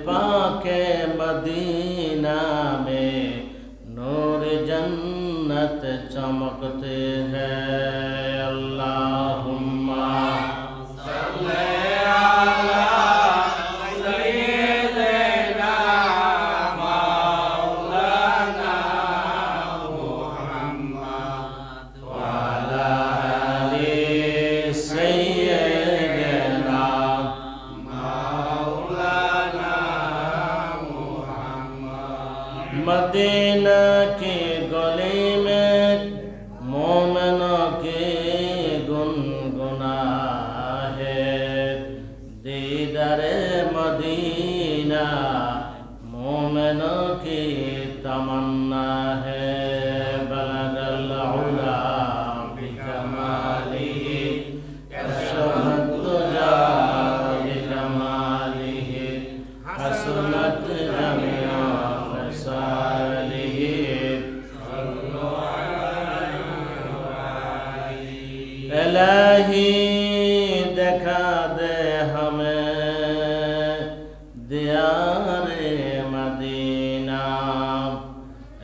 पाके Medina में नूर जन्नत चमकते हैं। अल्लाहुम्मा सल्ले अला सय्यिदिना मौलाना मुहम्मद व अला आलि सय्यिदिना मौलाना मुहम्मद। मदीना की गली में मोमिनों की गुनगुना है, दीदारे मदीना मोमिनों की तमन्ना है। बलगल उला बिकमालिही कशफत दुजा बिकमालिही हसनत जमीआ फसालिही। इलाही दिखा दे हमें दियारे मदीना,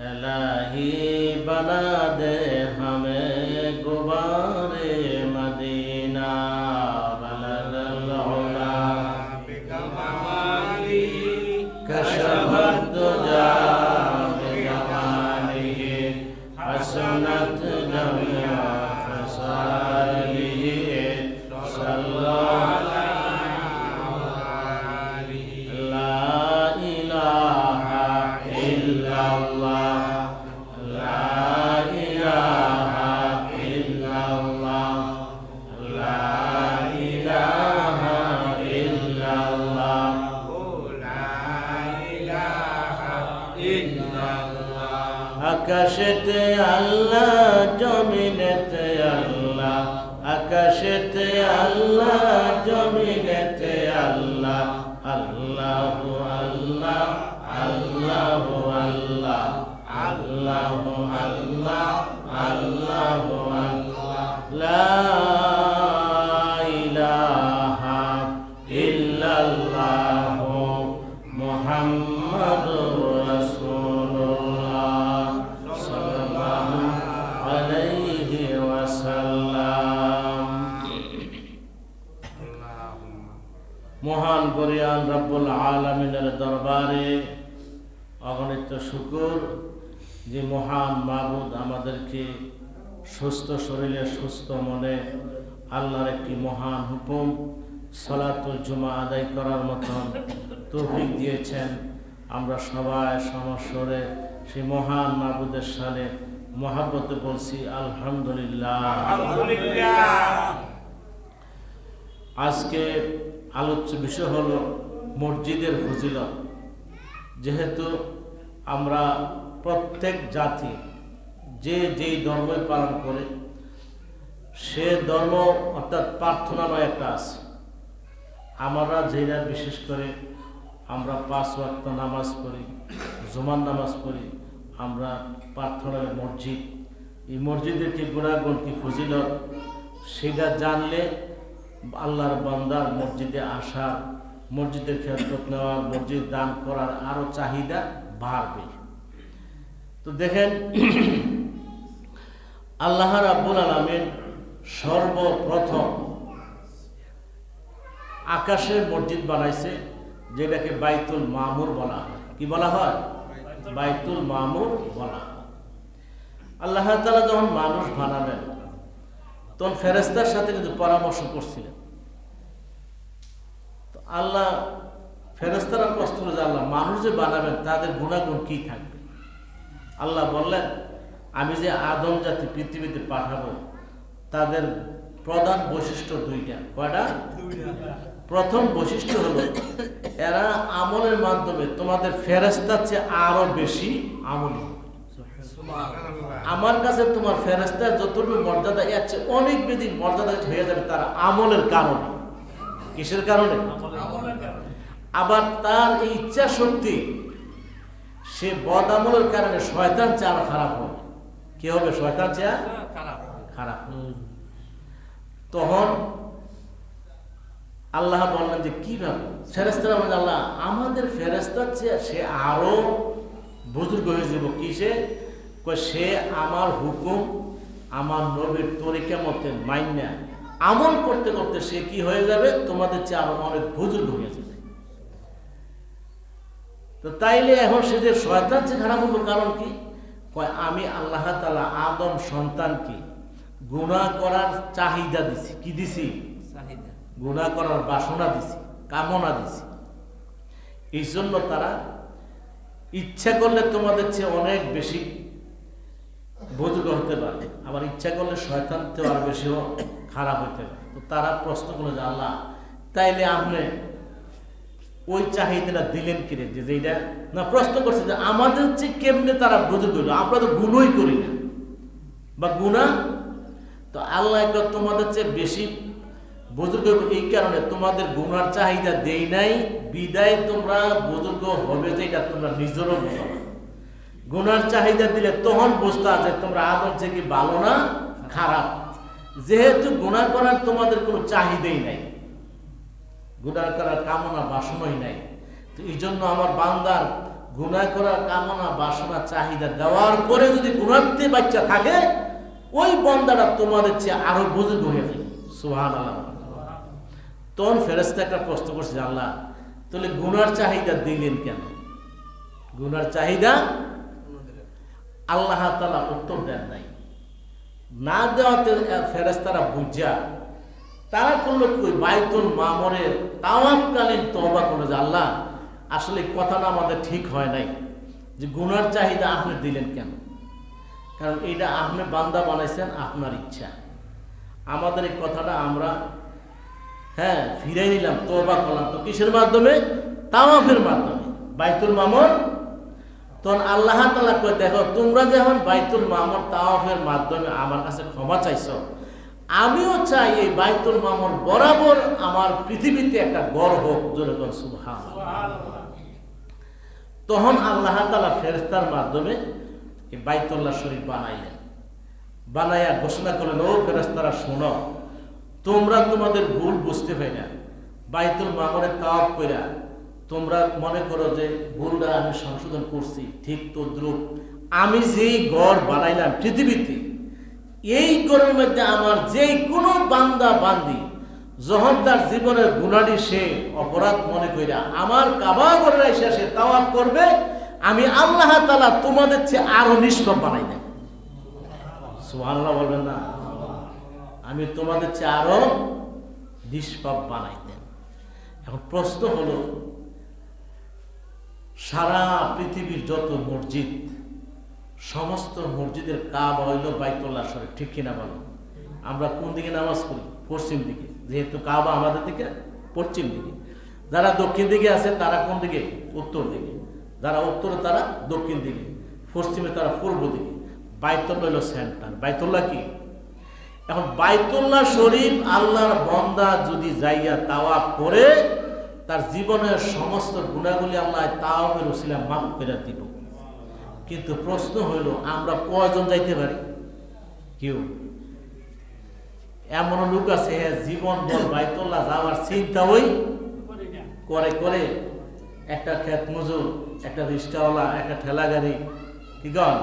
इलाही बना दे हमें गुबारे मदीना। बलगल उला बिकमालिही कशफत दुजा बिकमालिही हसनत जमीआ फसालिही। सल्लल्लाहु अलैहि ला इलाहा इल्लल्लाह, ला इलाहा इल्लल्लाह, ला इलाहा इल्लल्लाह, ला इलाहा इल्लल्लाह। आकाशेते अल्लाह जमीनेते अल्लाह, आकाशेते अल्लाह जमीनेते अल्लाह। अल्लाहु अल्लाह अल्लाहु अल्लाह अल्लाहु अल्लाह अल्लाहु अल्लाह। ला इलाहा इल्लल्लाह मुहम्मदुर रसूलुल्लाह सल्लल्लाहु अलैहि वसल्लम। মহান গরিয়ান রব্বুল আলামিনের দরবারে অগণিত শুকর যে মহান মাবুদ আমাদেরকে সুস্থ শরীরে সুস্থ মনে আল্লাহর একটি মহান হুকুম সালাতুল জুমা আদায় করার মতন তৌফিক দিয়েছেন। আমরা সবাই সমস্বরে সেই মহান মাবুদের সাথে মহাব্বতে বলছি আলহামদুলিল্লাহ। আজকে আলোচ্য বিষয় হলো মসজিদের ফজিলত। যেহেতু আমরা প্রত্যেক জাতি যে যেই ধর্মই পালন করে সে ধর্ম অর্থাৎ প্রার্থনাময় একটা আছে। আমরা যেটা বিশেষ করে আমরা 5 ওয়াক্ত নামাজ পড়ি, জুমার নামাজ পড়ি, আমরা প্রার্থনার মসজিদ, এই মসজিদের কি গুণাগুণ কি ফজিলত সেটা জানলে আল্লাহর বান্দার মসজিদে আসা, মসজিদের খেদমত নেওয়া, মসজিদ দান করার আরো চাহিদা বাড়বে। তো দেখেন আল্লাহ রাব্বুল আলামিন সর্বপ্রথম আকাশের মসজিদ বানাইছে, যেটাকে বাইতুল মামুর বলা হয়। কি বলা হয়? বাইতুল মামুর বলা হয়। আল্লাহ তাআলা যখন মানুষ বানাবেন তখন ফেরেশতার সাথে কিন্তু পরামর্শ করছিলেন। তো আল্লাহ ফেরেশতারা প্রশ্ন করে, আল্লাহ মানুষ যে বানাবেন তাদের গুণাগুণ কি থাকবে? আল্লাহ বললেন, আমি যে আদম জাতি পৃথিবীতে পাঠাবো তাদের প্রধান বৈশিষ্ট্য দুইটা। কয়টা? প্রথম বৈশিষ্ট্য হলো এরা আমলের মাধ্যমে তোমাদের ফেরেশতার চেয়ে আরো বেশি আমলি। আমার কাছে তোমার ফেরেশতার যতটুকু মর্যাদা এর চেয়ে অনেক বেশি মর্যাদা হয়ে যাবে তার আমলের কারণে। কিসের কারণে? আবার তার এই ইচ্ছা শক্তি, সে বদ আমলের কারণে শয়তান চেয়ে আরো খারাপ হবে। কি হবে? শয়তান চেয়ে খারাপ। তখন আল্লাহ বললেন যে কিভাবে? ফেরেশতারা বলেন আল্লাহ আমাদের ফেরেশতার চেয়ে সে আরো বুজুর্গ হয়ে যাব। কিসে? সে আমার হুকুম আমার নবীর তরিকা মতে মাইনা আমল করতে করতে সে কি হয়ে যাবে? তোমাদের চেয়ে আরো অনেক বুজুর্গ হয়ে যাবে। তো তাইলে এখন সে যে শয়তান চেয়ে খারাপ হলো, কারণ কি? আমি আল্লাহ তাআলা আদম সন্তানকে গুনাহ করার চাহিদা দিছি। কি দিছি? চাহিদা। গুনাহ করার বাসনা দিছি, কামনা দিছি। এই জন্য তারা ইচ্ছা করলে তোমাদের চেয়ে অনেক বেশি বুজুর্গ হতে পারে, আবার ইচ্ছা করলে শয়তান চেয়ে আরো বেশি খারাপ হতে পারে। তো তারা প্রশ্ন করলো যে আল্লাহ তাইলে আপনি ওই চাহিদাটা দিলেন কিরে? যে এইটা না, প্রশ্ন করছে যে আমাদের চেয়ে কেমনে তারা বুজুর্গ হইল, আমরা তো গুনাহই করি না বা গুনাহ। তো আল্লাহ তোমাদের চেয়ে বেশি বুজুর্গ এই কারণে তোমাদের গুনার চাহিদা দেই নাই, বিদায় তোমরা বুজুর্গ হবে যে এটা তোমরা নিজেরও বুঝো না। গুনার চাহিদা দিলে তখন বুঝতে আছে তোমরা আদম থেকে ভালো না খারাপ। যেহেতু গুনাহ করার তোমাদের কোনো চাহিদাই নাই, গুনাহ করার কামনা বাসনাই নাই, তো এই জন্য আমার বান্দার গুনাহ করার কামনা বাসনা চাহিদা দেওয়ার পরে যদি গুনাহতে বাচ্চা থাকে, ওই বান্দাটা তোমাদের চেয়ে আরো বুজুর্গ হয়ে যায়। সুবহানাল্লাহ। তখন ফেরেশতা একটা প্রশ্ন করছে, আল্লাহ তাহলে গুনার চাহিদা দিলেন কেন? গুনার চাহিদা আল্লাহ তাআলা উত্তর দেন নাই। না দেওয়াতে ফেরেশতারা বুঝা তারা করলো কি? বাইতুল মামুরের তাওয়াফকালীন তওবা করলো যে আল্লাহ আসলে কথাটা আমাদের ঠিক হয় নাই, যে গুনার চাহিদা আপনি দিলেন কেন? কারণ এটা আপনি বান্দা বানাইছেন আপনার ইচ্ছা। আমাদের এই কথাটা আমরা ফিরাই নিলাম, তওবা করলাম। তো কিসের মাধ্যমে? তাওয়াফের মাধ্যমে, বাইতুল মামুর। তখন আল্লাহ তাআলা কয় দেখো তোমরা যখন বাইতুল মামুর তাওয়াফের মাধ্যমে আমার কাছে ক্ষমা চাইছো, আমিও চাই এই বাইতুল মামুর বরাবর আমার পৃথিবীতে একটা গড় হোক। জোরে বল সুবহানাল্লাহ। তখন আল্লাহ তাআলা ফেরেশতার মাধ্যমে এই বাইতুল্লাহ শরীফ বানাইলেন। বানাইয়া ঘোষণা করলেন, ও ফেরেশতারা শোনো, তোমরা তোমাদের ভুল বুঝতে পাইরা বাইতুল মামুরে তাওয়াফ কইরা তোমরা মনে করো যে ভুলটা আমি সংশোধন করছি, ঠিক তদ্রুপ আমি যেই গড় বানাইলাম পৃথিবীতে, এই গড়ের মধ্যে আমার যেই কোনো বান্দা বান্দি যখন তার জীবনের গুনাহটি সে অপরাধ মনে কইরা আমার কাবা ঘরে এসে সে তাওয়াফ করবে, আমি আল্লাহ তাআলা তোমাদের চেয়ে আরো নিষ্পাপ বানাই দেব। সুবহানাল্লাহ বলবেন না? আমি তোমাদের চেয়ে আরো নিষ্পাপ বানাই দেব। এখন প্রশ্ন হলো, সারা পৃথিবীর যত মসজিদ, সমস্ত মসজিদের কাবা হইল বাইতুল্লাহ শরীফ, ঠিক কিনা বলো? আমরা কোন দিকে নামাজ পড়ি? পশ্চিম দিকে, যেহেতু কাবা আমাদের দিকে পশ্চিম দিকে। যারা দক্ষিণ দিকে আছে তারা কোন দিকে? উত্তর দিকে। যারা উত্তরে তারা দক্ষিণ দিকে, পশ্চিমে তারা পূর্ব দিকে। বাইতুল্লাহ হইল সেন্টার। বাইতুল্লাহ কি? এখন বাইতুল্লাহ শরীফ আল্লাহর বান্দা যদি যাইয়া তাওয়াফ করে তার জীবনের সমস্ত গুনাহগুলি আল্লাহ তাওয়াফের ওসিলা মাফ করে দিব। কিন্তু প্রশ্ন হইল আমরা কয়জন যাইতে পারি? কেউ। এমন লোক আছে জীবন ভর বাইতুল্লাহ যাওয়ার চিন্তা ওই করে করে, একটা খেত মজুর, একটা রিক্সাওয়ালা, একটা ঠেলা গাড়ি, কি গন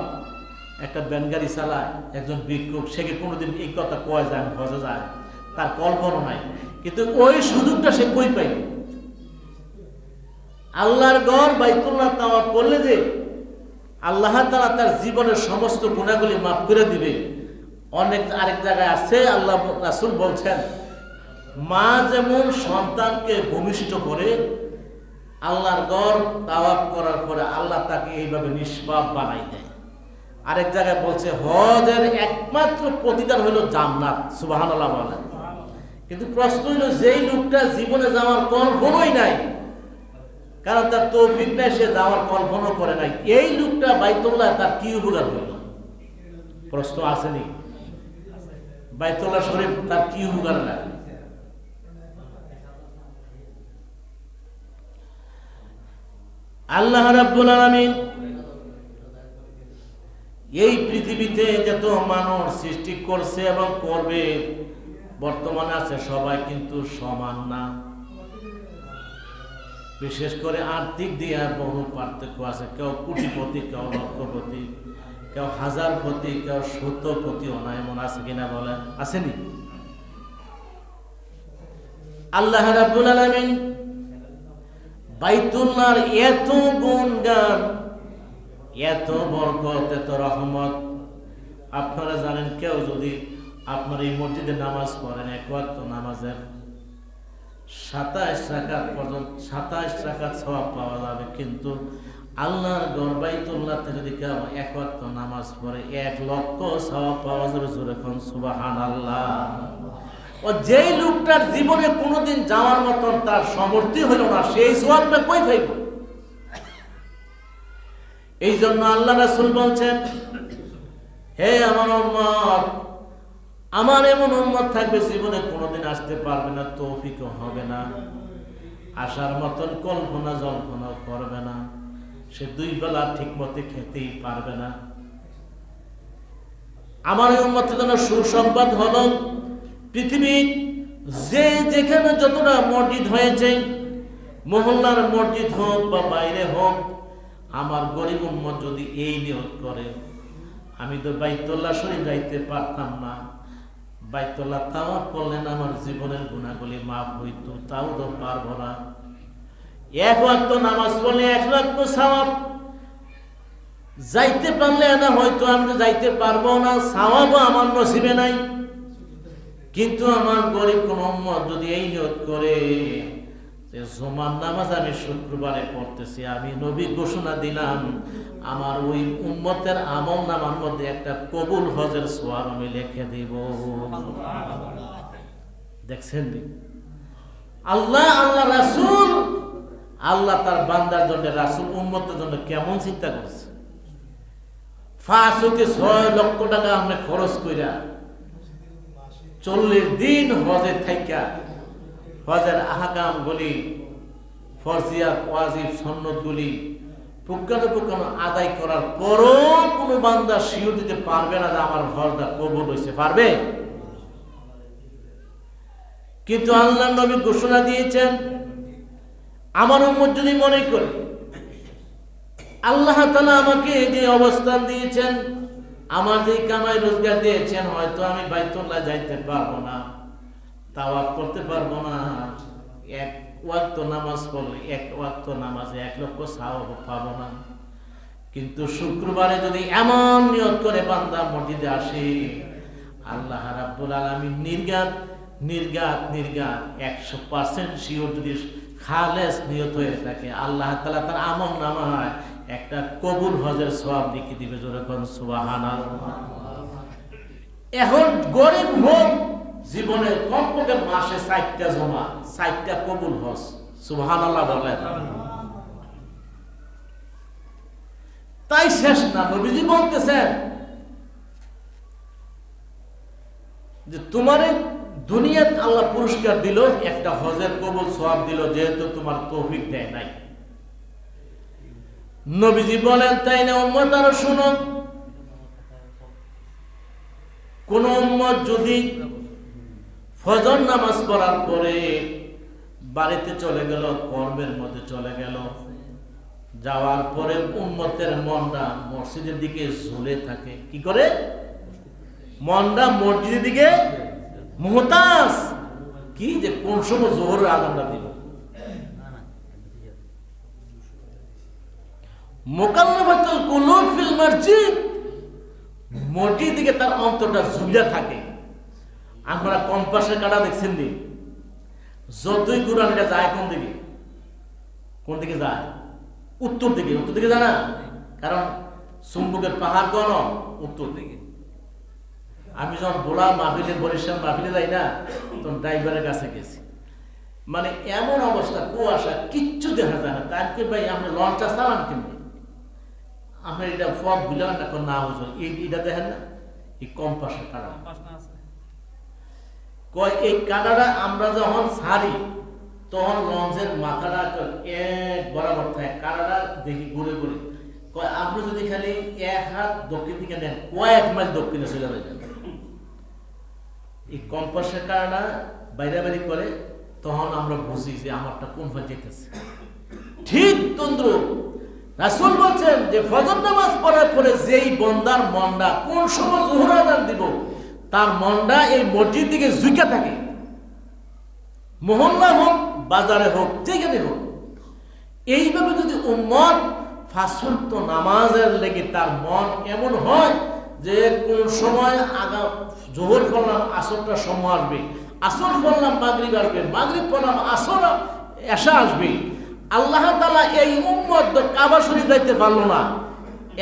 একটা ব্যান গাড়ি চালায়, একজন ভিক্ষুক, সে কি কোনোদিন এই কথা কয় যায় হজে যায়? তার কল্পনা নাই। কিন্তু ওই সুযোগটা সে কই পাই? আল্লাহর গড় বাইতুল্লাহ তাওয়াফ করলে যে আল্লাহ তাআলা তার জীবনের সমস্ত গুনাহগুলি মাফ করে দিবে। অনেক আরেক জায়গায় আছে আল্লাহ রাসূল বলছেন, মা যেমন সন্তানকে ভূমিষ্ঠ করে, আল্লাহর গড় তাওয়াফ করার পরে আল্লাহ তাকে এইভাবে নিষ্পাপ বানাই দেয়। আরেক জায়গায় বলছে হজের একমাত্র প্রতিদান হলো জান্নাত। সুবহানাল্লাহ বলেন। কিন্তু প্রশ্ন হলো, যেই লোকটা জীবনে যাওয়ার কল্পনাই নাই, কারণ তার তৌফিক নাই, সে যাওয়ার কল্পনা করে নাই, এই লোকটা বাইতুল্লাহ তার কি উপকার হইল? প্রশ্ন আসেনি? বাইতুল্লাহ শরীফ তার কি উপকার লাগে? আল্লাহ রাব্বুল আলামিন এই পৃথিবীতে যত মানুষ সৃষ্টি করছে এবং করবে, বর্তমানে আছে, সবাই কিন্তু সমান না। বিশেষ করে আর্থিক দিয়ে বহু পার্থক্য আছে। কেউ কোটিপতি, কেউ লক্ষপতি, কেউ হাজারপতি, কেউ শতপতি, অনায় এমন আছে কিনা বলেন? আসেনি? আল্লাহ রাব্বুল আলামিন বাইতুল্লাহর এত গুণগান, এত বরকত, এত রহমত। আপনারা জানেন, কেউ যদি আপনার এই মসজিদে নামাজ পড়েন, এক ওয়াক্ত নামাজের 27 রাকাত পর্যন্ত 27 রাকাত সওয়াব পাওয়া যাবে। কিন্তু আল্লাহর ঘর বাইতুল্লাহতে যদি কেউ এক ওয়াক্ত নামাজ পড়ে 1 লক্ষ সওয়াব পাওয়া যাবে। জোরে কোন সুবহানাল্লাহ। ও যেই লোকটার জীবনে কোনোদিন যাওয়ার মতন তার সামর্থ্য হইল না, সেই সওয়াবটা কই পাইব? এই জন্য আল্লাহ রাসূল বলছেন, হে আমার উম্মত, আমার এমন উম্মত থাকবে জীবনে কোনোদিন আসতে পারবে না, তৌফিকও হবে না, আসার মতন কল্পনা জল্পনা করবে না, সে 2 বেলা ঠিক মতো খেতেই পারবে না। আমার এই উম্মতের জন্য সুসংবাদ হলো, পৃথিবী যে যেখানে যতটা মসজিদ হয়েছে, মহল্লার মসজিদ হোক বা বাইরে হোক, আমার গরিব উম্মত যদি এই নিয়ত করে, আমি তো বাইতুল্লাহ শরীফ যাইতে পারতাম না, বাইতুল্লাহ তাওয়াফ করলেন আমার জীবনের গুনাহগুলি মাফ হইতো, তাও তো পারবো না। 1 ওয়াক্ত নামাজ পড়লে 1 লক্ষ সওয়াব, যাইতে পারলে না হয়তো আমি তো যাইতে পারবো না, সওয়াবও আমার নসিবে নাই। কিন্তু আমার গরিব কোন উম্মত যদি এই নিয়ত করে যে জুমার নামাজ আমি শুক্রবারে পড়তেছি, আমি নবী ঘোষণা দিলাম আমার ওই উম্মতের আমল নামার মধ্যে একটা কবুল হজের সওয়াব আমি লিখে দেব। দেখছেন আল্লাহ, আল্লাহ রাসূল, আল্লাহ তার বান্দার জন্য, রাসূল উম্মতের জন্য কেমন চিন্তা করছে। 5 হতে 6 লক্ষ টাকা আমরা খরচ কইরা 40 দিন হজে থাইকা হজের আহকাম গুলি, ফরজিয়াত, ওয়াজিব, সুন্নত গুলি পুঙ্খানুপুঙ্খানু আদায় করার পরও কোনো বান্দা শিওর দিতে পারবে না যে আমার হজটা কবুল হয়েছে, পারবে? কিন্তু আল্লাহর নবী ঘোষণা দিয়েছেন, আমার উম্মত যদি মনে করে আল্লাহ তাআলা আমাকে যে অবস্থান দিয়েছেন, আমার যে কামাই রোজগার দিয়েছেন, হয়তো আমি বাইতুল্লাহ যাইতে পারবো না, তাওয়াফ করতে পারবো না, 1 ওয়াক্ত নামাজ পড়লে 1 ওয়াক্ত নামাজে 1 লক্ষ সওয়াব পাবো না। কিন্তু শুক্রবারে যদি এমন নিয়ত করে বান্দা মসজিদে আসে, আল্লাহ রাব্বুল আলামিন নির্ঘাত 100% শিওর যদি খালেস নিয়ত হয়ে থাকে, আল্লাহ তাআলা তার আমল নামায় একটা কবুল হজের সওয়াব লিখে দিবে। জোরে কোন সুবহানাল্লাহ। এখন গরিব হোক, জীবনে কমপক্ষে মাসে 4টা জমা, 4টা কবুল হজ। সুবহানাল্লাহ বলেন। তাই শেষ না, নবীজি বলতেছেন যে তোমারে দুনিয়াত আল্লাহ পুরস্কার দিল, একটা হজের কবুল সওয়াব দিল, যেহেতু তোমার তৌফিক দেয় নাই। নবীজি বলেন, তাই না উম্মত আরো শুনো, কোন উম্মত যদি ফজর নামাজ পড়ার পরে বাড়িতে চলে গেল, কর্মের মধ্যে চলে গেল, যাওয়ার পরে উম্মতের মনটা মসজিদের দিকে ঝুলে থাকে, কি করে? মনটা মসজিদের দিকে মুহতাজ, কি যে কোন সময় জোহরের আযানটা দিল। মুকাল্লাফাতুল কুলুব ফিল মসজিদ, মসজিদের দিকে তার অন্তরটা ঝুলে থাকে। আমরা কম্পাসের কাঁটা দেখছেন নি, যতই ঘুরান এটা যায় কোন দিকে? কোন দিকে যায়? উত্তর দিকে। উত্তর দিকে যায় না, কারণ চুম্বকের পাহাড় কোন? উত্তর দিকে। আমি যখন বোলা মাহফিলে, বরিশাল মাহফিলে যাই না, তখন ড্রাইভারের কাছে গেছি, মানে এমন অবস্থা, কুয়াশা, কিচ্ছু দেখা যায় না। তারকে ভাই আপনি লঞ্চটা চালান কেমনি? আপনার এটা ফগ বুঝলেন না, না হুজুর এইটা দেখেন না, এই কম্পাসের কাঁটা কয়, এই কাঁটাটা আমরা যখন ছাড়ি তখন লঞ্চের মাথাটা এক বরাবর থাকে, কাঁটাটা দেখি ঘুরে ঘুরে। কয় আপনি যদি খালি 1 হাত দক্ষিণ দিকে নেন, কয়েক মাইল দক্ষিণে চলে যাবেন। এই কম্পাসের কাঁটাটা বাইরে বাইরে করে, তখন আমরা বুঝি যে আমারটা কোন ভাবে যেতেছে। ঠিক তন্দ্রুপ রাসূল বলছেন যে ফজর নামাজ পড়ার পরে যেই বন্দার মনটা কোন সময় যোহর আযান দিব তার মনটা এই মসজিদ দিকে ঝুঁকে থাকে, মহল্লা হোক বাজারে হোক যেখানে হোক। এইভাবে যদি উম্মত পাঁচ ওয়াক্ত নামাজের লেগে তার মন এমন হয় যে কোন সময় আগা যোহর পড়লাম আসরটা সময় আসবে, আসর পড়লাম মাগরিব আসবে, মাগরিব পড়লাম আসর এশা আসবে, আল্লাহ তাআলা এই উম্মত কাবা শরীফ যাইতে পারলো না,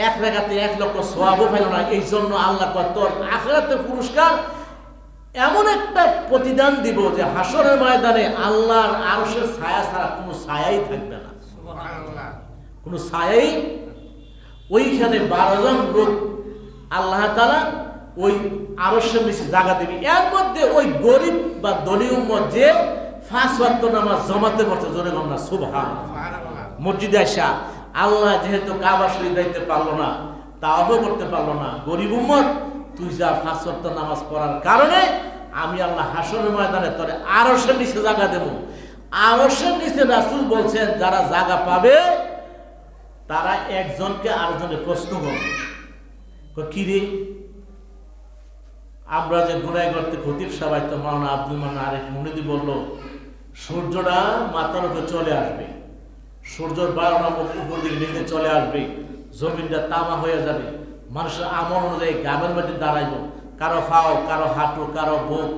এক রাকাতে 1 লক্ষ সওয়াবও পেল না। এই জন্য আল্লাহ তোর আখিরাতে পুরস্কার এমন একটা প্রতিদান দিব যে হাসরের ময়দানে আল্লাহর আরশের ছায়া ছাড়া কোনো ছায়াই থাকবে না, সুবহানাল্লাহ, কোনো ছায়াই। ওইখানে 12 জন লোক আল্লাহ তাআলা ওই আরশের নিচে জায়গা দিবে। এর মধ্যে ওই গরিব বা ধনী উম্মত যে 5 ওয়াক্ত নামাজ জমাতে পারছে, জোরে বলুন না সুবহানাল্লাহ। মসজিদে আসা আল্লাহ যেহেতু কাবা শরীফ যাইতে পারলো না, তাওয়াফও করতে পারলো না, গরিব উম্মত তুই যা 5 ওয়াক্ত নামাজ পড়ার কারণে আমি আল্লাহ হাসরের ময়দানে তোরে আরশের নিচে জায়গা দেব। আরশের নিচে রাসূল বলছেন যারা জায়গা পাবে তারা একজনকে আরেকজনে প্রশ্ন করবে, কি রে আমরা যে গুনাহ করতে খতিব সাহেব তো মাওলানা আব্দুল মান্নান আরেক মুনিদি বলল সূর্যটা মাথার উপরে চলে আসবে, সূর্যের 12টা মুখ উপর দিকে নিচে চলে আসবে, জমিনটা তামা হয়ে যাবে, মানুষের আমল অনুযায়ী গামের মধ্যে দাঁড়াইব, কারো ফাও, কারো হাঁটু, কারো বুক,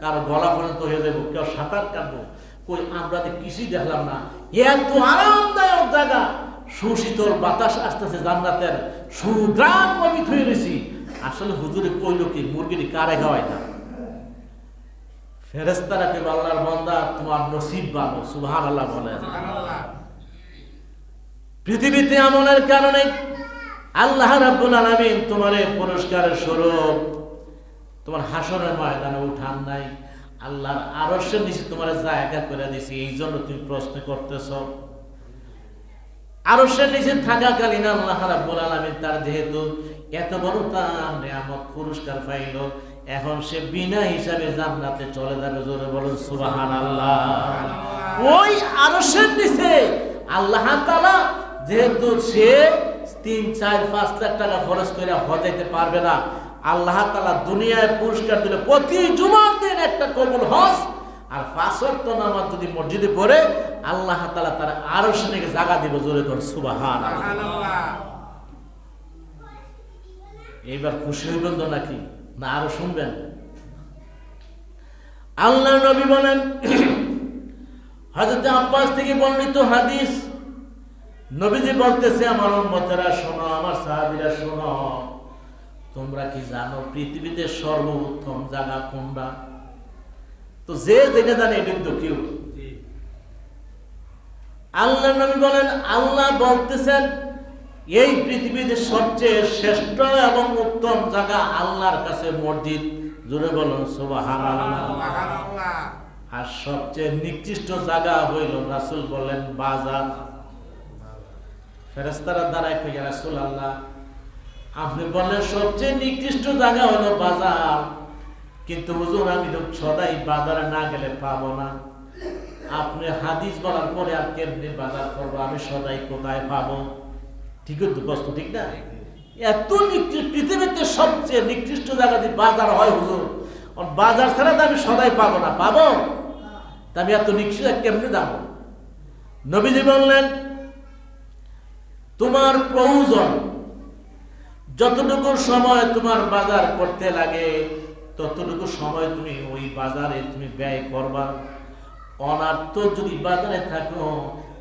কারো গলা পর্যন্ত হয়ে যাবো, কেউ সাঁতার কাটবো। কই আমরা তো কিছুই দেখলাম না, এত আরামদায়ক জায়গা, সুশীতল বাতাস আসতেছে জান্নাতের, সুগ্রাম পবিত্র হয়ে রয়েছি। আসলে হুজুরে কইল কি মুরগিটি কারে খাওয়ায় না? ফেরেশতারা কেবল আল্লাহর বান্দা তোমার নসিব ভালো, সুবহানাল্লাহ বলে। পৃথিবীতে আমলের কারণে আল্লাহ রাব্বুল আলামিন তোমারে পুরস্কারের স্বরূপ তোমার হাসরের ময়দানে উঠান নাই, আল্লাহর আরশের নিচে তোমার জায়গা করে দিয়েছি। এই জন্য তুমি প্রশ্ন করতেছ। আরশের নিচে থাকাকালীন আল্লাহ রাব্বুল আলামিন তার যেহেতু এত বড় তার নিয়ামত পুরস্কার পাইল, এখন সে বিনা হিসাবে জান্নাতে চলে যাবে, জোরে বলুন সুবহানাল্লাহ। ওই আরশের নিচে আল্লাহ তাআলা যেহেতু সে 3-4-5 লাখ টাকা খরচ করে হজ যাইতে পারবে না, আল্লাহ তাআলা দুনিয়ায় পুরস্কার দিলে প্রতি জুমার দিন একটা কবুল হজ আর 5 ওয়াক্ত নামাজ যদি মসজিদে পড়ে আল্লাহ তাআলা তার আরশের নিচে জায়গা দিব, জোরে বলুন সুবহানাল্লাহ। এইবার খুশি হইবেন তো নাকি না আরো শুনবেন? আল্লাহ নবী বলেন, হযরত আব্বাস থেকে বর্ণিত হাদিস, নবীজি বলতেছে আমার উম্মতেরা শোনো, আমার সাহাবীরা শোনো, তোমরা কি জানো পৃথিবীতে সর্বোত্তম জায়গা কোনটা? তো যে জেনে জানে এটা তো কেউ। আল্লাহ নবী বলেন, আল্লাহ বলতেছেন এই পৃথিবীতে সবচেয়ে শ্রেষ্ঠ এবং উত্তম জায়গা আল্লাহর কাছে মসজিদ, জোরে বলুন সুবহানাল্লাহ। আর সবচেয়ে নিকৃষ্ট জায়গা হইল, রাসূল বলেন বাজার। ফেরেশতারা দাঁড়ায় কই, ইয়া রাসূলুল্লাহ আপনি বললেন সবচেয়ে নিকৃষ্ট জায়গা হলো বাজার, কিন্তু হুজুর আমি তো সদাই বাজারে না গেলে পাবো না। আপনি হাদিস বলার পরে আর কেমনি বাজার করবো, আমি সদাই কোথায় পাবো? ঠিক তো কষ্ট, ঠিক না? এত পৃথিবীতে সবচেয়ে নিকৃষ্ট জায়গা দিয়ে বাজার হয় হুজুর, বাজার ছাড়া তো আমি সদাই পাবো না, পাবো তা আমি এত নিকৃষ্ট কেমনে যাবো? নবীজি বললেন তোমার প্রয়োজন যতটুকু সময় তোমার বাজার করতে লাগে ততটুকু সময় তুমি ওই বাজারে তুমি ব্যয় করবা। অনার্থ যদি বাজারে থাকো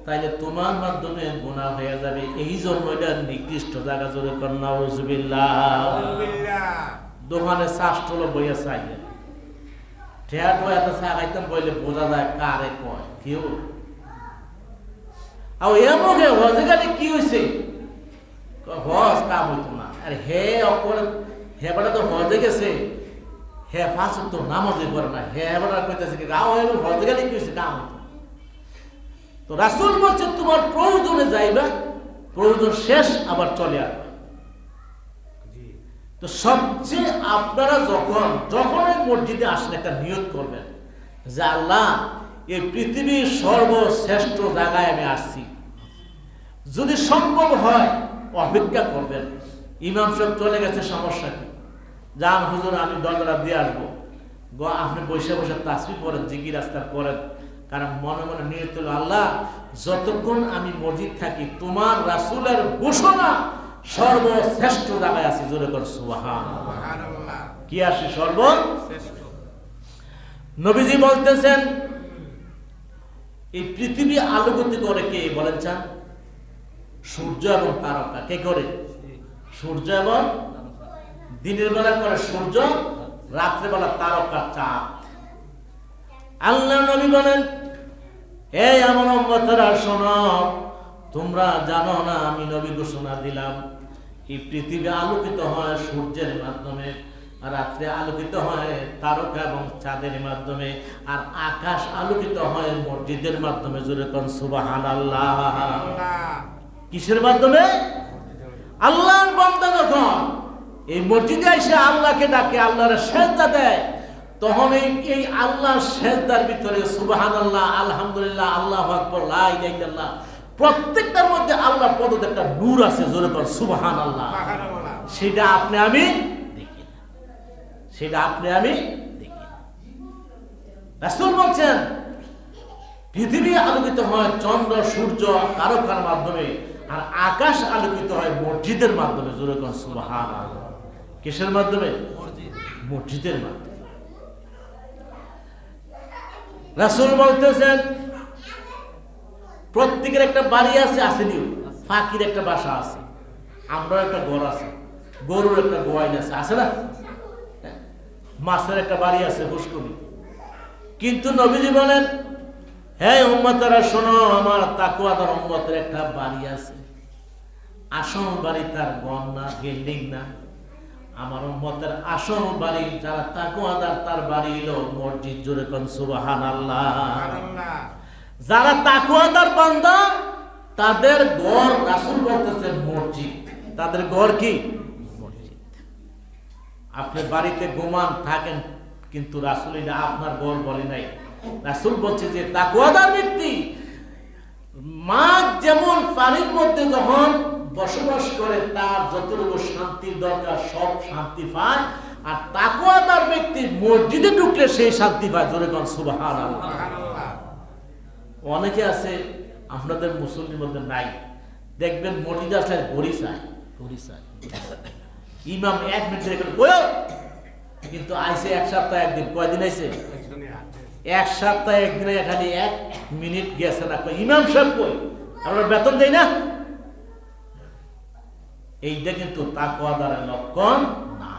তাহলে তোমার মাধ্যমে গুনাহ হয়ে যাবে। এই জন্য এটা নিকৃষ্ট জায়গা, জোরে কর নাউযুবিল্লাহ। দোকানে চাষটলো বইয়া চাইলে ঠেয়া বই এত চা খাইতাম বইলে বোঝা যায় কারে কয় কেউ। আর এমকে হজে গেলে কি হয়েছে? হজ কাম হইতো না। আর হে অপর হে বেটা তো হজে গেছে, হে ফাঁস তো নামাজে করে না, হে বেটা কইতেছে কি গাও হজে গেলে কি হয়েছে, কাম হইতো। তো রাসূল বলছে তোমার প্রয়োজনে যাইবা, প্রয়োজন শেষ আবার চলে আসবে। তো সবচেয়ে আপনারা যখন এই মসজিদে আসেন একটা নিয়ত করবেন যে আল্লাহ এই পৃথিবীর সর্বশ্রেষ্ঠ জায়গায় আমি আসছি, যদি সম্ভব হয় অপেক্ষা করবেন। ইমাম সাহেব চলে গেছে, সমস্যা কি? যান হুজুর, আমি দরজাটা দিয়ে আসবো। আপনি বসে বসে তাসবিহ পড়েন, জিকির আজকার করেন, কারণ মনে মনে নিয়ত হলো, আল্লাহ যতক্ষণ আমি মসজিদ থাকি তোমার রাসূলের ঘোষণা সর্বশ্রেষ্ঠ জায়গায় আছি। জোরে কর সুবহানাল্লাহ। কি আসে সর্বশ্রেষ্ঠ? নবীজি বলতেছেন এই পৃথিবী আলোকিত করে কে বলেন চান? সূর্য এবং তারকা। কে করে? সূর্য এবং দিনের বেলা করে সূর্য, রাত্রে বেলা তারকা, চাঁদ। আল্লাহ নবী বলেন, এই আমার উম্মতেরা শোনো, তোমরা জানো না আমি নবী ঘোষণা দিলাম এই পৃথিবী আলোকিত হয় সূর্যের মাধ্যমে, রাত্রে আলোকিত হয় তারকা এবং চাঁদের মাধ্যমে, আর আকাশ আলোকিত হয় মসজিদের মাধ্যমে। জোরে কোন সুবহানাল্লাহ। কিসের মাধ্যমে? আল্লাহর বান্দা যখন এই মসজিদে এসে আল্লাহকে ডাকে, আল্লাহর সেজদা দেয়, তখন এই আল্লাহর সেজদার ভিতরে সুবহানাল্লাহ, আলহামদুলিল্লাহ, আল্লাহু আকবার, লা ইলাহা ইল্লাল্লাহ, প্রত্যেকটার মধ্যে আল্লাহ প্রদত্ত একটা নূর আছে। জোরে কোন সুবহানাল্লাহ। সেটা আপনি আমি দেখি না, সেটা আপনি আমি দেখি না। রাসূল বলছেন পৃথিবী আলোকিত হয় চন্দ্র সূর্য তারকার মাধ্যমে, আর আকাশ আলোকিত হয় মসজিদের মাধ্যমে। জোরে কোন সুবহানাল্লাহ। কিসের মাধ্যমে? মসজিদের মাধ্যমে। রাসূল বলতেছেন প্রত্যেকের একটা বাড়ি আছে, আসেনি? ফাঁকির একটা বাসা আছে, আমরা একটা ঘর আছে, গরুর একটা গোয়াইন আছে, আছে না? মাছের একটা বাড়ি আছে, পুষ্করি। কিন্তু নবীজি বলেন, হে উম্মতেরা শোনো, আমার তাকওয়াদার উম্মতের একটা বাড়ি আছে, আসল বাড়ি, তার ঘর না, বিল্ডিং না। আমার উম্মতের আসল বাড়ি, যারা তাকওয়াদার, তার বাড়ি হলো মসজিদ। জোরে কোন সুবহানাল্লাহ। যারা তাকওয়াদার বান্দা, তাদের ঘর রাসূল বলতেছেন মসজিদ। তাদের ঘর কি? মসজিদ। আপনি বাড়িতে ঘুমান থাকেন, কিন্তু রাসূল এটা আপনার ঘর বলে নাই। রাসূল বলছে যে তাকওয়াদার ব্যক্তি মাছ যেমন পানির মধ্যে যখন বসবাস করে তার যতটুকু শান্তির দরকার সব শান্তি পায়, আর তাকওয়াদার ব্যক্তি মসজিদে ঢুকলে সেই শান্তি পায়। জোরে কোন সুবহানাল্লাহ। অনেকে আছে আপনাদের মুসলিমের মধ্যে নাই, দেখবেন মসজিদে আসলে ঘড়ি চায়, ইমাম 1 মিনিট রেখে বলো, কিন্তু আইসে 1 সপ্তাহ 1 দিন। কয়দিন আইসে? 1 সপ্তাহ 1 দিনে খালি 1 মিনিট গেছে না। ইমাম সাহেব কই? আমরা বেতন দেই না। এইটা কিন্তু তাকওয়াদারের লক্ষণ না।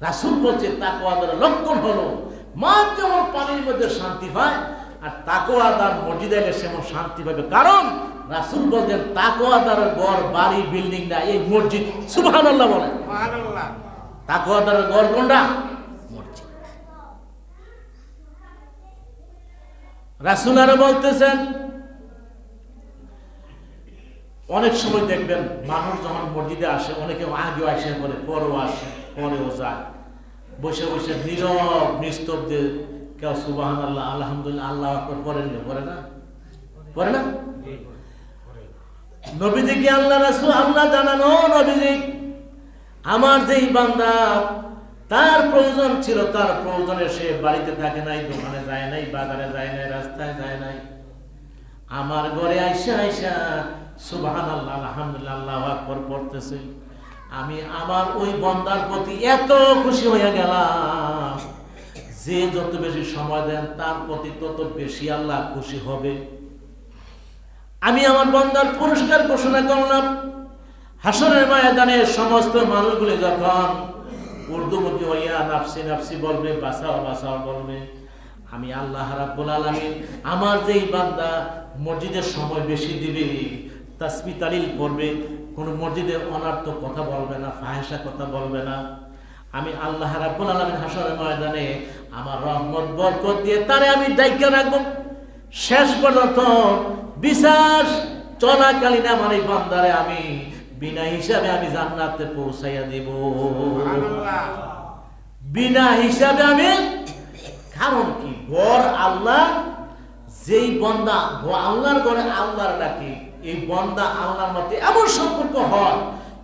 রাসূল বলছে তাকওয়াদারের লক্ষণ হলো মাছ যেমন পানির মধ্যে শান্তি পায়, আর তাকওয়াদার মসজিদে গেলে সেমন শান্তি পাবে। কারণ রাসূল বলেন তাকওয়াদারের ঘর বাড়ি বিল্ডিং না, এই মসজিদ। সুবহানাল্লাহ বলেন। সুবহানাল্লাহ। তাকওয়াদারের ঘর কোনটা? মসজিদ। রাসূল আরো বলতেছেন, অনেক সময় দেখবেন মানুষ যখন মসজিদে আসে, অনেকে আগেও আসে পরে, পরেও আসে, পরেও যায়, বসে বসে নীরব নিস্তব্ধে, কেউ সুবহানাল্লাহ, আলহামদুলিল্লাহ, আল্লাহু আকবার পড়েন না? পড়ে না? পড়ে না? নবীজি কি আল্লাহ রাসূল আল্লাহ জানানো, নবীজি আমার যেই বান্দা তার প্রয়োজন ছিল, তার প্রয়োজনে সে বাড়িতে থাকে নাই, দোকানে যায় নাই, বাজারে যায় নাই, রাস্তায় যায় নাই, আমার ঘরে আইসা আইসা সুবহানাল্লাহ, আলহামদুলিল্লাহ, আল্লাহু আকবার পড়তেছে, আমি আমার ওই বান্দার প্রতি এত খুশি হয়ে গেলাম যে যত বেশি সময় দেন তার প্রতি তত বেশি আল্লাহ খুশি হবে। আমি আমার বান্দার পুরস্কার ঘোষণা করলাম। হাসরের ময়দানে সমস্ত মানুষগুলি যখন উর্দুমুখী হইয়া নাফসি নাফসি বলবে, বাঁচাও বাঁচাও বলবে, আমি আল্লাহ রাব্বুল আলামিন আমার যেই বান্দা মসজিদের সময় বেশি দিবে, তাসবিহ তাহলিল করবে, কোন মসজিদে অনার্থক কথা বলবে না, ফাহিশা কথা বলবে না, আমি আল্লাহ রাব্বুল আলামিন হাসরের ময়দানে আমার রহমত বরকত দিয়ে তারে আমি ডাইকা রাখব। শেষ পর্যন্ত বিচার চলাকালীন আমার এই বান্দারে আমি বিনা হিসাবে আমি জান্নাতে পৌঁছাইয়া দেব। সুবহানাল্লাহ। বিনা হিসাবে আমি। কারণ কি? ঘর আল্লাহ যেই বন্দা আল্লাহর ঘরে আল্লাহর ডাকে, এই বন্দা আল্লাহর মধ্যে এমন সম্পর্ক হয়,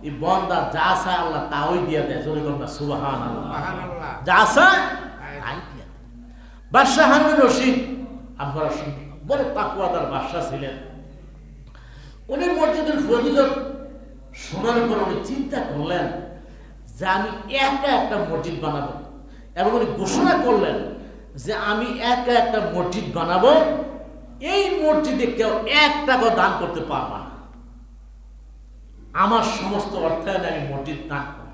এই বন্দা যা চায় আল্লাহ তাই দিয়ে দেয়। জোরে বলবা সুবহানাল্লাহ। যা চায় তাই দিয়ে দেয়। বাদশাহ হারুন রশিদ আপনারা বড় তাকওয়াদার বাদশাহ ছিলেন। উনি মসজিদের ফজিলত শোনার পর উনি চিন্তা করলেন যে আমি একা একটা মসজিদ বানাবো, এবং উনি ঘোষণা করলেন যে আমি একা একটা মসজিদ বানাবো, এই মসজিদে কেউ 1 টাকা দান করতে পারবে না, আমার সমস্ত অর্থায়নে আমি মসজিদ দান করব।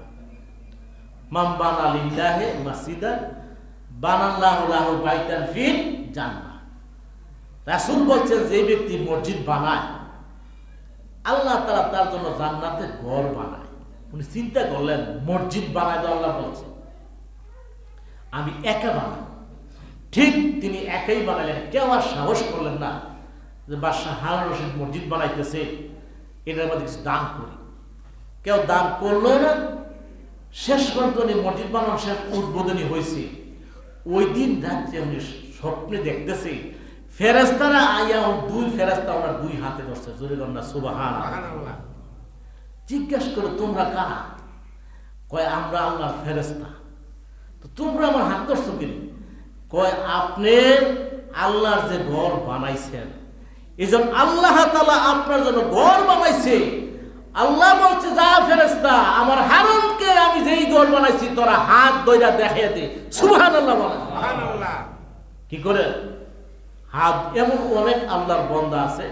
মান বানা লিল্লাহি মাসজিদান বানাল্লাহু লাহু বাইতান ফিল জান্নাহ। রাসূল বলছেন যে ব্যক্তি মসজিদ বানায় আল্লাহ তাআলা তার জন্য জান্নাতে ঘর বানায়। উনি চিন্তা করলেন মসজিদ বানায় তো আল্লাহ বলছে আমি একা বানাবো। ঠিক তিনি একাই বানালেন, কেউ আর সাহস করলেন না যে বাদশাহ হারুন রশিদ মসজিদ বানাইতেছে, এটার মধ্যে কিছু দান করি। কেউ দান করলো না। শেষ পর্যন্ত মসজিদ বানানো শেষ উদ্বোধনী হয়েছে। ওই দিন রাত্রে উনি স্বপ্নে দেখতেছে ফেরেশতারা আইয়া 2 ফেরেশতা ওনার 2 হাতে ধরছে। জোরে বলুন না সুবহানাল্লাহ। জিজ্ঞাসা করে তোমরা কারা? কয় আমরা আল্লাহর ফেরেশতা। তো তোমরা আমার হাত ধরছো কেন? কয় আপনি আল্লাহর যে ঘর বানাইছেন, এই জন্য আল্লাহ তাআলা আপনার জন্য ঘর বানাইছে। আল্লাহ বলছে যা ফেরেশতা আমার হারুনকে আমি যেই ঘর বানাইছি তোরা হাত ধইরা দেখাইয়া দে। সুবহানাল্লাহ বলেন। সুবহানাল্লাহ। কি করে হাত? এমন অনেক আল্লাহর বান্দা আছে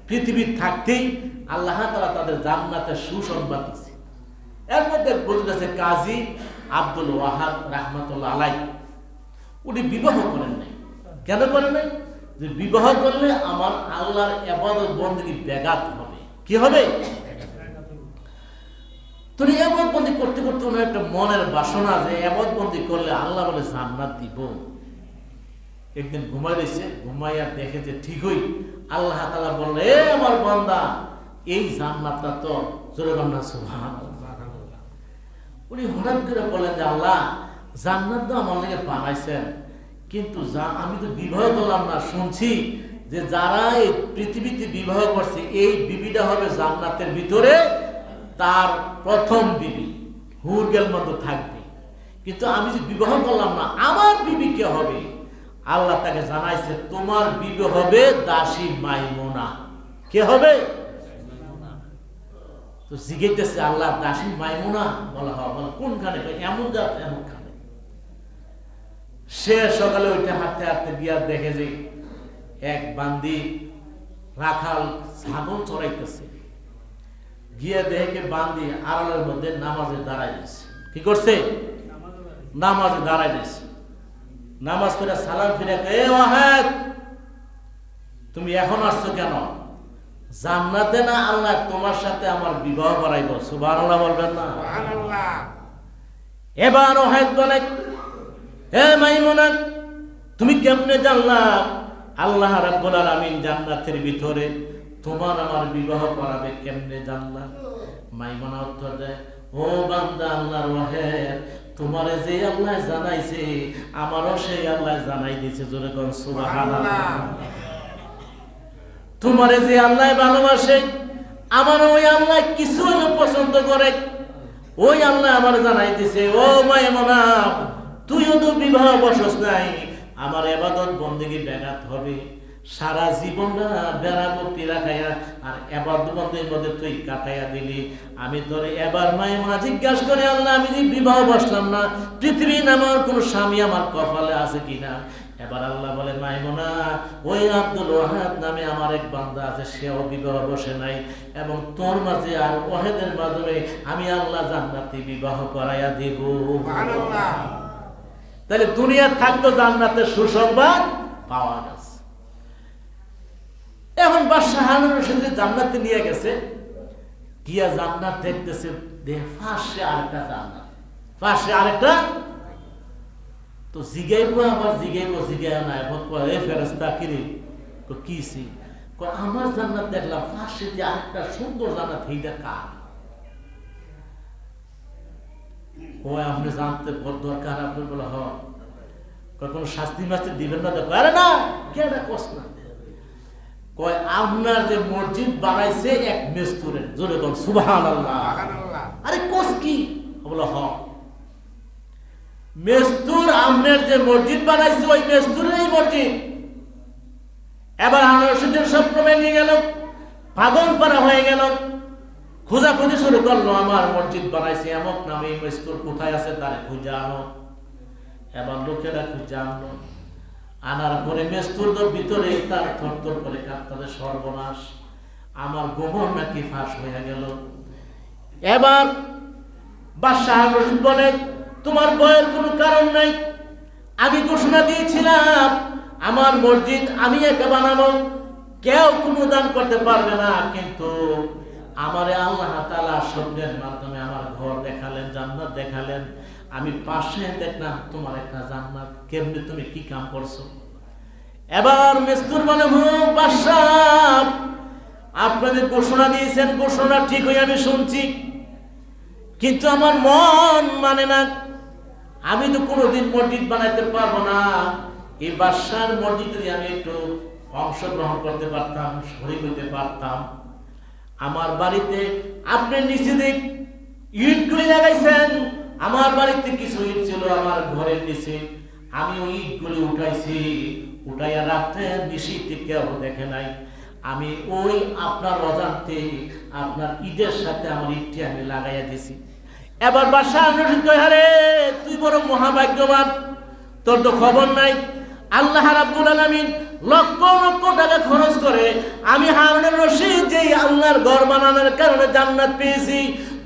পৃথিবীর থাকতেই আল্লাহ তাআলা তাদের জান্নাতের সুসংবাদ দিয়েছে। এর মধ্যে বলতেছে কাজী আব্দুল ওয়াহাব রাহমাতুল্লাহ আলাইহি, উনি বিবাহ করেন নাই। কেন করেন নাই? যে বিবাহ করলে আমার আল্লাহর ইবাদত বندگی ব্যাঘাত হবে। কি হবে? তুমি ইবাদত বندگی করতে করতে ওনার একটা মনের বাসনা যে ইবাদত বندگی করলে আল্লাহ বলে জান্নাত দিব। একদিন ঘুমাইছে, ঘুমাইয়া দেখে যে ঠিকই আল্লাহ তাআলা বললে এ আমার বান্দা এই জান্নাতটা তো জোরে বলুন না সুবহানাল্লাহ। উনি হঠাৎ করে বলেন যে আল্লাহ জান্নাত তো আমার লাগে বানাইছেন, কিন্তু আমি তো বিবাহ করলাম না। শুনছি যে যারা এই পৃথিবীতে বিবাহ করছে এই বিবিটা হবে জান্নাতের ভিতরে তার প্রথম বিবি, হুরগেল মতো থাকবে। কিন্তু আমি যে বিবাহ করলাম না, আমার বিবি কে হবে? আল্লাহ তাকে জানাইছে তোমার বিবি হবে দাসী মাইমুনা। কে হবে? তো জিজ্ঞেস আল্লাহ দাসী মাইমুনা বলা হয়, বলে কোনখানে? এমন জাত এমন খানে। সে সকালে ওইটা হাঁটতে হাঁটতে গিয়া দেখে যে এক বান্দি রাখাল ছাগল চড়াইতেছে। গিয়া দেখে বান্দি আড়ালের মধ্যে নামাজে দাঁড়াই দিয়েছে। কি করছে? নামাজে দাঁড়াই দিয়েছে। নামাজ পড়ে সালাম ফিরে এ ওয়াহেদ তুমি এখন আসছো কেন? জান্নাতে না আল্লাহ তোমার সাথে আমার বিবাহ করাইব। সুবহানাল্লাহ বলবেন না? সুবহানাল্লাহ। এবার ওয়াহেদ বলে হে মাইমুনা তুমি কেমনে জানলা আল্লাহ রাব্বুল আলামিন জান্নাতের ভিতরে তোমার আমার বিবাহ করাবে? কেমনে জানলা? মাইমুনা উত্তর দেয় ও বান্দা আল্লাহর ওয়াহেদ তোমারে যে আল্লাহ জানাইছে আমারও সেই আল্লাহ জানাই দিয়েছে। জোরে কোন সুবহানাল্লাহ। তোমারে যে আল্লাহ ভালোবাসে আমার ওই আল্লাহ কিছু পছন্দ করে, ওই আল্লাহ আমার জানাই দিয়েছে ও মাইমুনা তুইও তো বিবাহ বসস নাই, আমার ইবাদত বندگی ব্যাঘাত হবে। সারা জীবনটা বেড়া বক্তি রাখাইয়া আর ইবাদত বندگির মধ্যে তুই কাটাইয়া দিলি। আমি তোরে এবার মাইমুনা জিজ্ঞাসা করে আল্লাহ আমি যে বিবাহ বসলাম না পৃথিবীর আমার কোন স্বামী আমার কপালে আছে কিনা? এবার আল্লাহ বলে মাইমুনা ওই আব্দুল ওয়াহাব নামে আমার এক বান্দা আছে, সেও বিবাহ বসে নাই, এবং তোর মাঝে আর ওয়াহেদের মাধ্যমে আমি আল্লাহ জান্নাতি বিবাহ করাইয়া দেব। সুবহানাল্লাহ। তাহলে দুনিয়া থাকতো জান্নাতের সুসংবাদ পাওয়া গেছে। এখন বাদশাহ হারুন রশিদ জান্নাতে নিয়ে গেছে, গিয়া জান্নাত দেখতেছে, পাশে আরেকটা জান্নাত, পাশে আরেকটা। তো জিগাইবো আবার জিগাই না এ ফেরেশতা কিরে কিছি? আমার জান্নাত দেখলাম, পাশে যে আরেকটা সুন্দর জান্নাত এইটা কার? ও আপনি জানতে দরকার। আপনি বলে হ কোন শাস্তি মাস্তি দিবেন না? দেখো আরে না কেডা কষ্ট না কয় আপনার যে মসজিদ বানাইছে এক মেস্তুরের, জোরে কোন সুবহানাল্লাহ। আরে কোস কি বলো? হ, মেস্তুর আপনার যে মসজিদ বানাইছে ওই মেস্তুরের এই মসজিদ। এবার আনারসের স্বপ্ন ভেঙে গেল, পাগল পারা হয়ে গেল, খোঁজাখুঁজি শুরু করলো। আমার মসজিদ বানাইছে এমক নামে, মেস্তুর কোথায় আছে তারে খুঁজে আনো। এবার লোকেরা খুঁজে আনলো, আনার পরে মেস্তুর ভিতরে তার থরথর করে কাঁপতে, সর্বনাশ, আমার গোবর নাকি ফাঁস হয়ে গেল। এবার বাদশাহ রশিদ বলে, তোমার ভয়ের কোনো কারণ নাই, আমি ঘোষণা দিয়েছিলাম আমার মসজিদ আমি একা বানাবো, কেউ কোনো দান করতে পারবে না। কিন্তু আমারে আল্লাহ তাআলা স্বপ্নের মাধ্যমে আমার ঘর দেখালেন, জান্নাত দেখালেন, আমি পাশে দেখলাম তোমার একটা জান্নাত, কেমনে তুমি কি কাম করছো? এবার মেস্তুর বলে, বাদশাহ আপনাদের ঘোষণা দিয়েছেন, ঘোষণা ঠিক হয়ে আমি শুনছি, কিন্তু আমার মন মানে না, আমি তো কোনোদিন মসজিদ বানাইতে পারবো না। এই বাদশার মসজিদে আমি একটু অংশগ্রহণ করতে পারতাম, শরীক হইতে পারতাম। আমার বাড়িতে আপনি নিচে দিক ইটগুলি লাগাইছেন, আমার বাড়িতে কিছু ইট ছিল আমার ঘরের নিচে, আমি ওই ইটগুলি উঠাইছি, উঠাইয়া রাখতে নিশিতে কেউ দেখে নাই। আমি ওই আপনার অজান্তে আপনার ইটের সাথে আমার ইটটি আমি লাগাইয়া দিছি। এবার বাদশাহ রশিদ কয়, আরে তুই বড় মহাভাগ্যবান, তোর তো খবর নাই। আল্লাহ রাব্বুল আলামিন লক্ষ লক্ষ টাকা খরচ করে আমি হারুনুর রশিদ যেই আল্লাহর ঘর বানানোর কারণে জান্নাত পেয়েছি,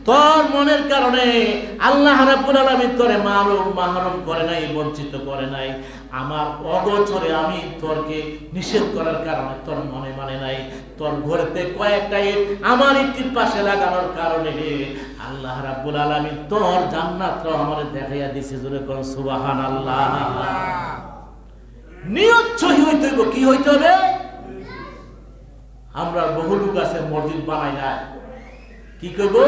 তোর মনের কারণে আল্লাহ রাব্বুল আলামিন তোরে মাহরুম করে নাই, বঞ্চিত করে নাই। আমার অগোচরে আমি তোরকে নিষেধ করার কারণে তোর মনে মানে নাই, তোর ঘরেতে কয়েকটা ইট আমার ইটের পাশে লাগানোর কারণে আল্লাহ রাব্বুল আলামিন তোর জান্নাতটা আমারে দেখাইয়া দিয়েছে। জোরে কোন সুবহানাল্লাহ। নিয়ত সহি হইতে হইব। কি হইতে হবে? আমরা বহু লোক আছে মসজিদ বানাই না, কি করবো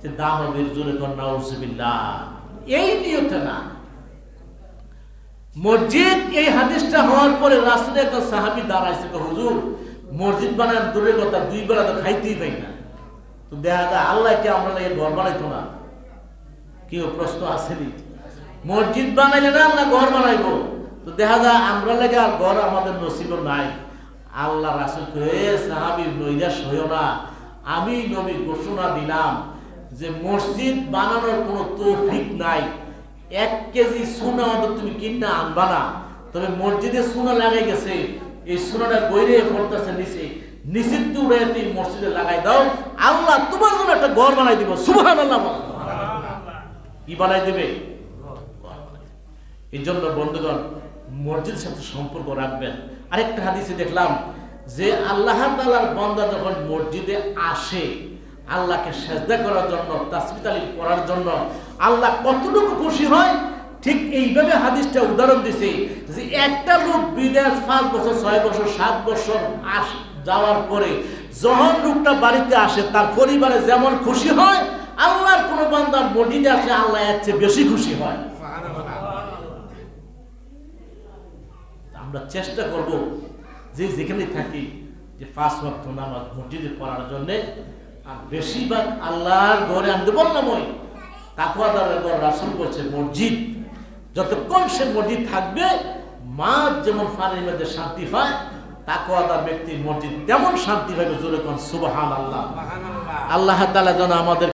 যে দাম হবে, জোরে কোন নাউজুবিল্লাহ। এই নিয়তে না। মসজিদ, এই হাদিসটা হওয়ার পরে রাসূলের একটা সাহাবী দাঁড়াইছে, হুজুর মসজিদ বানানোর দূরের কথা, দুই বেলা তো খাইতেই পাই না, তো দেখা যায় আল্লাহ কি আমরা লাগে ঘর বানাইতো না? কেউ প্রশ্ন আসেনি? মসজিদ বানাইলে না আল্লাহ ঘর বানাইবো, তো দেখা যায় আমরা লাগে আর ঘর আমাদের নসিব নাই। আল্লাহ রাসূল কয়ে, সাহাবী নৈরাশ হইও না, আমি নবী ঘোষণা দিলাম যে মসজিদ বানানোর কোনো তৌফিক নাই, 1 কেজি সোনা অন্তত তুমি কিনা আনবা না, তবে মসজিদে সোনা লাগাই গেছে, এই সোনাটা গইরে পড়তেছে নিচে, নিচের তুড়ে তুমি মসজিদে লাগাই দাও, আল্লাহ তোমার জন্য একটা ঘর বানাই দিব। সুবহানাল্লাহ। কি বানাই দিবে? এই জন্য বন্ধুগণ মসজিদের সাথে সম্পর্ক রাখবেন। আরেকটা হাদিসে দেখলাম যে আল্লাহ তাআলার বান্দা যখন মসজিদে আসে আল্লাহকে সেজদা করার জন্য, তাসবিহ তাহলিল করার জন্য, আল্লাহ কতটুকু খুশি হয়, ঠিক এইভাবে হাদিসটা উদাহরণ দিছে যে একটা লোক বিদেশ 5 বছর 6 বছর 7 বছর যাওয়ার পরে যখন লোকটা বাড়িতে আসে তার পরিবারে যেমন খুশি হয়, আল্লাহর কোন বান্দা মসজিদে আসে আল্লাহ এর চেয়ে বেশি খুশি হয়। আমরা চেষ্টা করব যে যেখানে থাকি যে 5 ওয়াক্ত নামাজ মসজিদে পড়ার জন্য, আর বেশিরভাগ আল্লাহর ঘরে আমি বললাম ওই তাকওয়াদারের ঘর রাসূল বলছে মসজিদ যতক্ষণ সে মসজিদ থাকবে, মাছ যেমন পানির মধ্যে শান্তি পায়, তাকওয়াদার ব্যক্তি মসজিদ তেমন শান্তি পাবে। জোরে কোন সুবহানাল্লাহ। আল্লাহ তাআলা যেন আমাদের